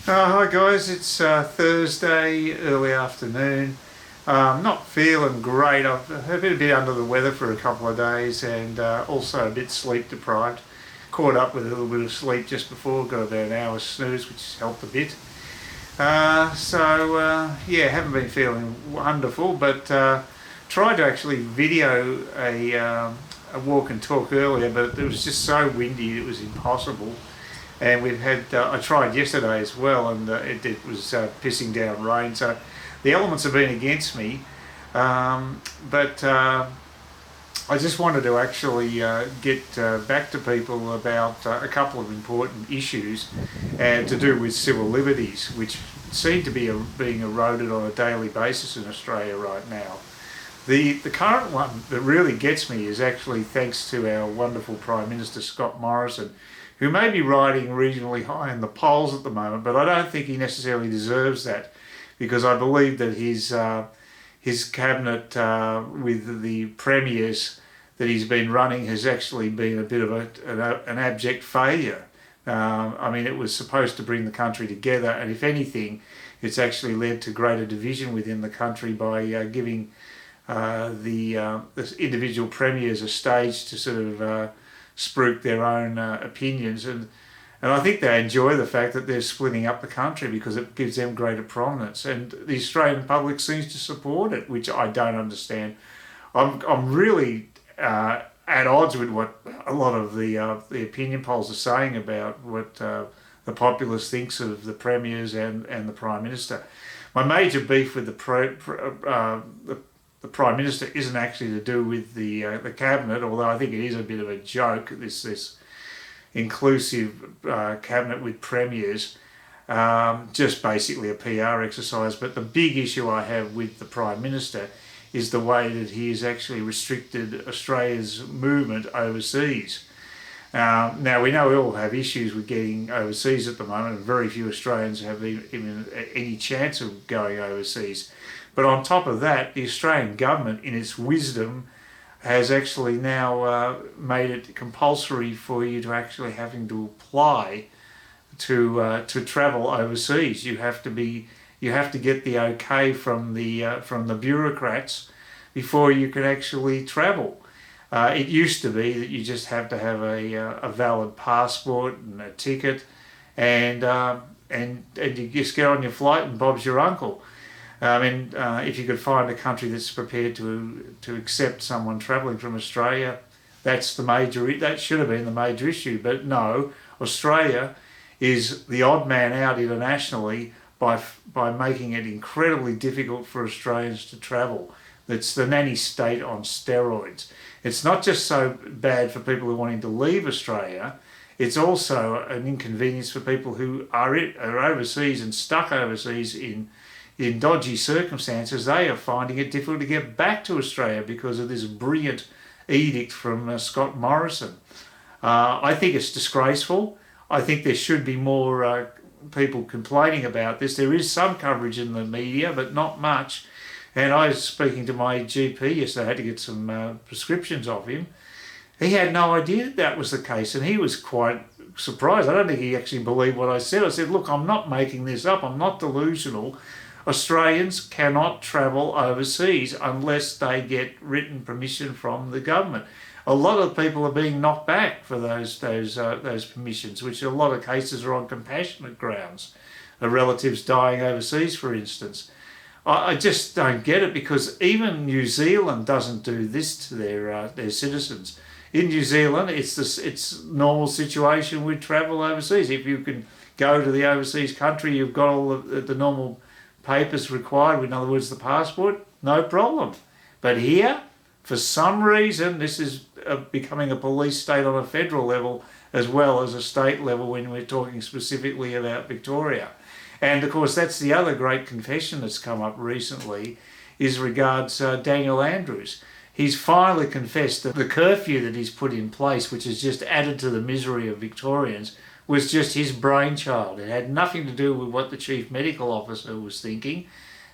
Hi guys, it's Thursday, early afternoon. Not feeling great. I've been a bit under the weather for a couple of days and also a bit sleep deprived. Caught up with a little bit of sleep just before, got about an hour's snooze which helped a bit. Yeah, haven't been feeling wonderful, but tried to actually video a walk and talk earlier, but it was just so windy it was impossible. And we've had, I tried yesterday as well, and it was pissing down rain, so the elements have been against me. But I just wanted to actually get back to people about a couple of important issues and to do with civil liberties, which seem to be being eroded on a daily basis in Australia right now. The current one that really gets me is actually thanks to our wonderful Prime Minister Scott Morrison, who may be riding reasonably high in the polls at the moment, but I don't think he necessarily deserves that, because I believe that his cabinet with the premiers that he's been running has actually been a bit of an abject failure. I mean, it was supposed to bring the country together, and if anything, it's actually led to greater division within the country by giving the individual premiers a stage to sort of spruik their own opinions, and I think they enjoy the fact that they're splitting up the country because it gives them greater prominence, and the Australian public seems to support it, which I don't understand. I'm really at odds with what a lot of the opinion polls are saying about what the populace thinks of the premiers and the Prime Minister. My major beef with the Prime Minister isn't actually to do with the cabinet, although I think it is a bit of a joke, this inclusive cabinet with premiers, just basically a PR exercise. But the big issue I have with the Prime Minister is the way that he has actually restricted Australia's movement overseas. Now, we know we all have issues with getting overseas at the moment, and very few Australians have even any chance of going overseas. But on top of that, the Australian government, in its wisdom, has actually now made it compulsory for you to actually having to apply to travel overseas. You have to get the okay from the bureaucrats before you can actually travel. It used to be that you just have to have a valid passport and a ticket, and you just get on your flight and Bob's your uncle. I mean, if you could find a country that's prepared to accept someone travelling from Australia, that should have been the major issue. But no, Australia is the odd man out internationally by making it incredibly difficult for Australians to travel. It's the nanny state on steroids. It's not just so bad for people who are wanting to leave Australia, it's also an inconvenience for people who are overseas and stuck overseas in dodgy circumstances. They are finding it difficult to get back to Australia because of this brilliant edict from Scott Morrison. I think it's disgraceful. I think there should be more people complaining about this. There is some coverage in the media, but not much. And I was speaking to my GP yesterday. I had to get some prescriptions off him. He had no idea that was the case, and he was quite surprised. I don't think he actually believed what I said. I said, look, I'm not making this up. I'm not delusional. Australians cannot travel overseas unless they get written permission from the government. A lot of people are being knocked back for those permissions, which in a lot of cases are on compassionate grounds. Relatives dying overseas, for instance. I just don't get it, because even New Zealand doesn't do this to their citizens. In New Zealand, it's normal situation with travel overseas. If you can go to the overseas country, you've got all the normal papers required, in other words the passport, no problem. But here, for some reason, this is becoming a police state on a federal level as well as a state level when we're talking specifically about Victoria. And of course that's the other great confession that's come up recently, is regards Daniel Andrews. He's finally confessed that the curfew that he's put in place, which has just added to the misery of Victorians, was just his brainchild. It had nothing to do with what the chief medical officer was thinking.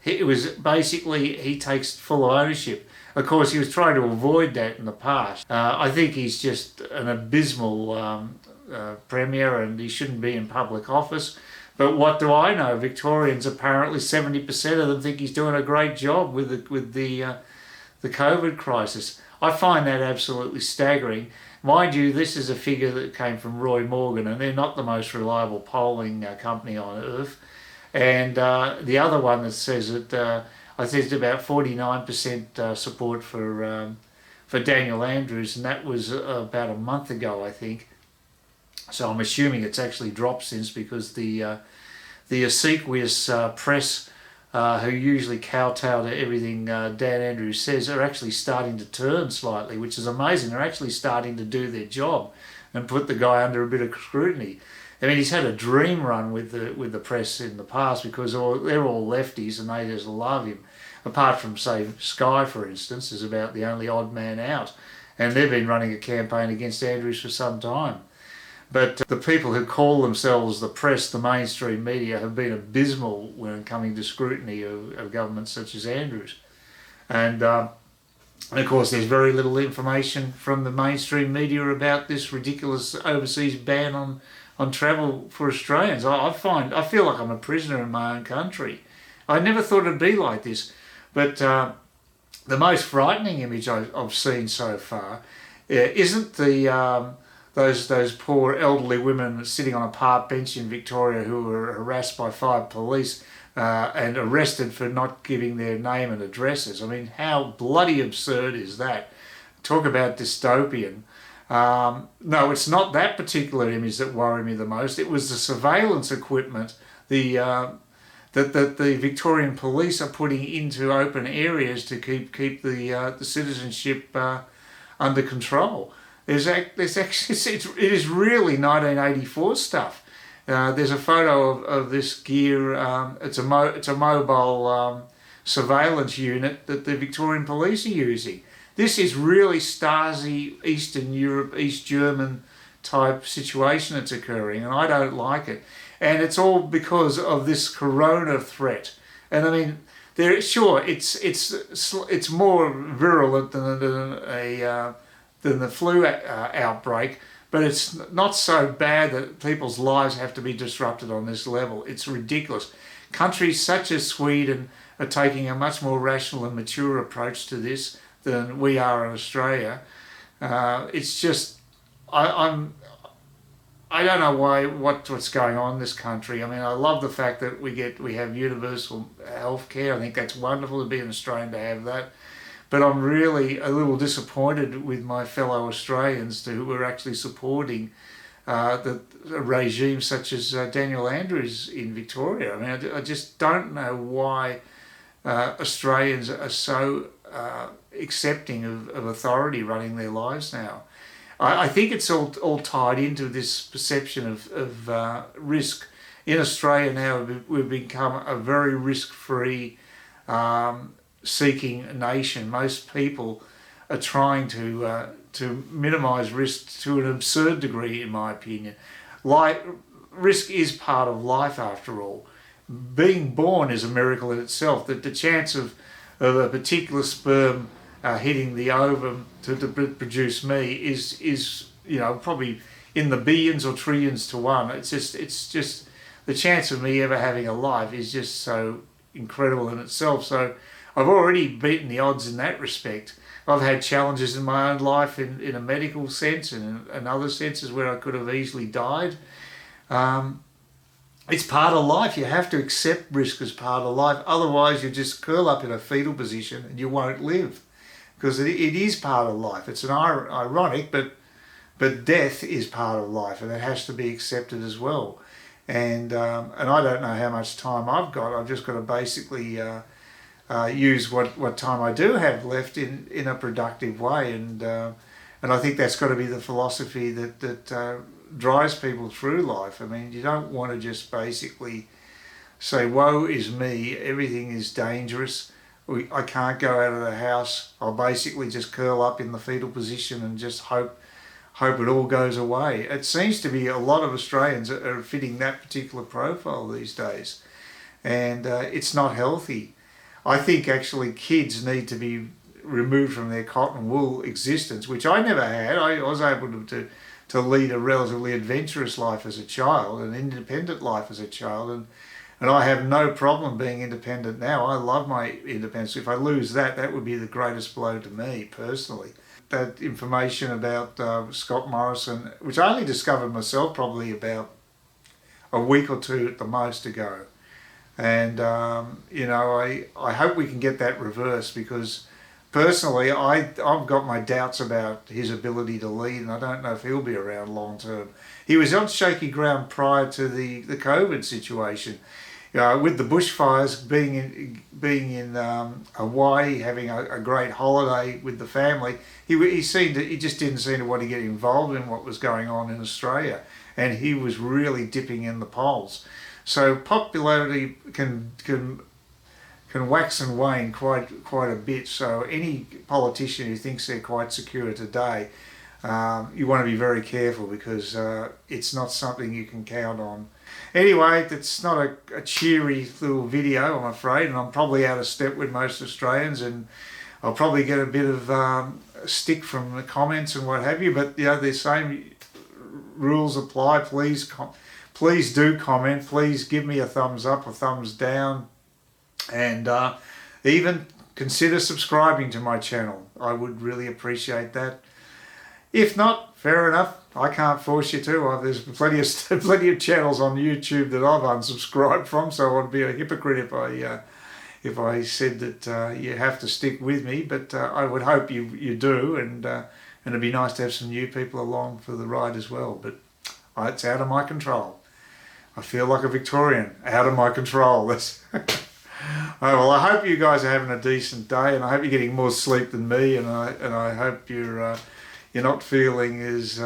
It was basically, he takes full ownership. Of course, he was trying to avoid that in the past. I think he's just an abysmal premier, and he shouldn't be in public office. But what do I know? Victorians, apparently 70% of them think he's doing a great job with the COVID crisis. I find that absolutely staggering. Mind you, this is a figure that came from Roy Morgan, and they're not the most reliable polling company on earth. And the other one that says that I think it's about 49% support for Daniel Andrews, and that was about a month ago, I think. So I'm assuming it's actually dropped since, because the obsequious press, who usually kowtow to everything Dan Andrews says, are actually starting to turn slightly, which is amazing. They're actually starting to do their job and put the guy under a bit of scrutiny. I mean, he's had a dream run with the press in the past, because they're all lefties and they just love him. Apart from, say, Sky, for instance, is about the only odd man out. And they've been running a campaign against Andrews for some time. But the people who call themselves the press, the mainstream media, have been abysmal when coming to scrutiny of governments such as Andrews. And of course, there's very little information from the mainstream media about this ridiculous overseas ban on travel for Australians. I feel like I'm a prisoner in my own country. I never thought it'd be like this. But the most frightening image I've seen so far isn't those poor elderly women sitting on a park bench in Victoria who were harassed by 5 police and arrested for not giving their name and addresses. I mean, how bloody absurd is that? Talk about dystopian. No, it's not that particular image that worried me the most. It was the surveillance equipment that the Victorian police are putting into open areas to keep the citizenship under control. It is really 1984 stuff. There's a photo of this gear. It's a mobile surveillance unit that the Victorian police are using. This is really Stasi, Eastern Europe, East German type situation that's occurring, and I don't like it. And it's all because of this corona threat. And I mean, it's more virulent than the flu outbreak, but it's not so bad that people's lives have to be disrupted on this level. It's ridiculous. Countries such as Sweden are taking a much more rational and mature approach to this than we are in Australia. It's just, I don't know what's going on in this country. I mean, I love the fact that we have universal health care. I think that's wonderful to be an Australian to have that. But I'm really a little disappointed with my fellow Australians who are actually supporting the regime such as Daniel Andrews in Victoria. I mean, I just don't know why Australians are so accepting of authority running their lives now. I think it's all tied into this perception of risk. In Australia now, we've become a very risk-free seeking nation. Most people are trying to minimise risk to an absurd degree, in my opinion. Risk is part of life, after all. Being born is a miracle in itself. That the chance of a particular sperm hitting the ovum to produce me is probably in the billions or trillions to one. It's just the chance of me ever having a life is just so incredible in itself. So I've already beaten the odds in that respect. I've had challenges in my own life in a medical sense and in other senses where I could have easily died. It's part of life. You have to accept risk as part of life. Otherwise, you just curl up in a fetal position and you won't live. Because it is part of life. It's ironic, but death is part of life, and it has to be accepted as well. And I don't know how much time I've got. I've just got to basically use what time I do have left in a productive way. And I think that's got to be the philosophy that drives people through life. I mean, you don't want to just basically say, woe is me, everything is dangerous. I can't go out of the house. I'll basically just curl up in the fetal position and just hope it all goes away. It seems to be a lot of Australians are fitting that particular profile these days, and it's not healthy. I think actually kids need to be removed from their cotton wool existence, which I never had. I was able to to lead a relatively adventurous life as a child, an independent life as a child, and I have no problem being independent now. I love my independence. If I lose that, that would be the greatest blow to me personally. That information about Scott Morrison, which I only discovered myself probably about a week or two at the most ago. And, you know, I hope we can get that reversed, because personally I've got my doubts about his ability to lead, and I don't know if he'll be around long term. He was on shaky ground prior to the COVID situation. With the bushfires, being in Hawaii, having a great holiday with the family, he just didn't seem to want to get involved in what was going on in Australia, and he was really dipping in the polls. So popularity can wax and wane quite a bit. So any politician who thinks they're quite secure today, you want to be very careful, because it's not something you can count on. Anyway, it's not a cheery little video, I'm afraid, and I'm probably out of step with most Australians, and I'll probably get a bit of stick from the comments and what have you, but you know, the same rules apply. Please do comment. Please give me a thumbs up or thumbs down, and even consider subscribing to my channel. I would really appreciate that. If not, fair enough. I can't force you to. There's plenty of channels on YouTube that I've unsubscribed from, so I'd be a hypocrite if I said that you have to stick with me. But I would hope you do, and it'd be nice to have some new people along for the ride as well. But it's out of my control. I feel like a Victorian, out of my control. Well, I hope you guys are having a decent day, and I hope you're getting more sleep than me, and I hope you're not feeling as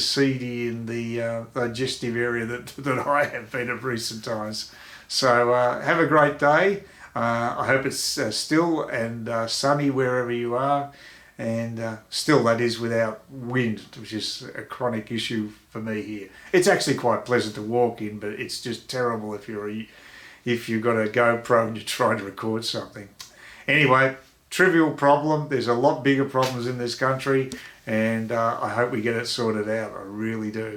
seedy in the digestive area that I have been of recent times. So have a great day. I hope it's still and sunny wherever you are, and still, that is, without wind, which is a chronic issue for me here. It's actually quite pleasant to walk in, but it's just terrible if you've got a GoPro and you're trying to record something. Anyway, trivial problem. There's a lot bigger problems in this country, and I hope we get it sorted out. I really do.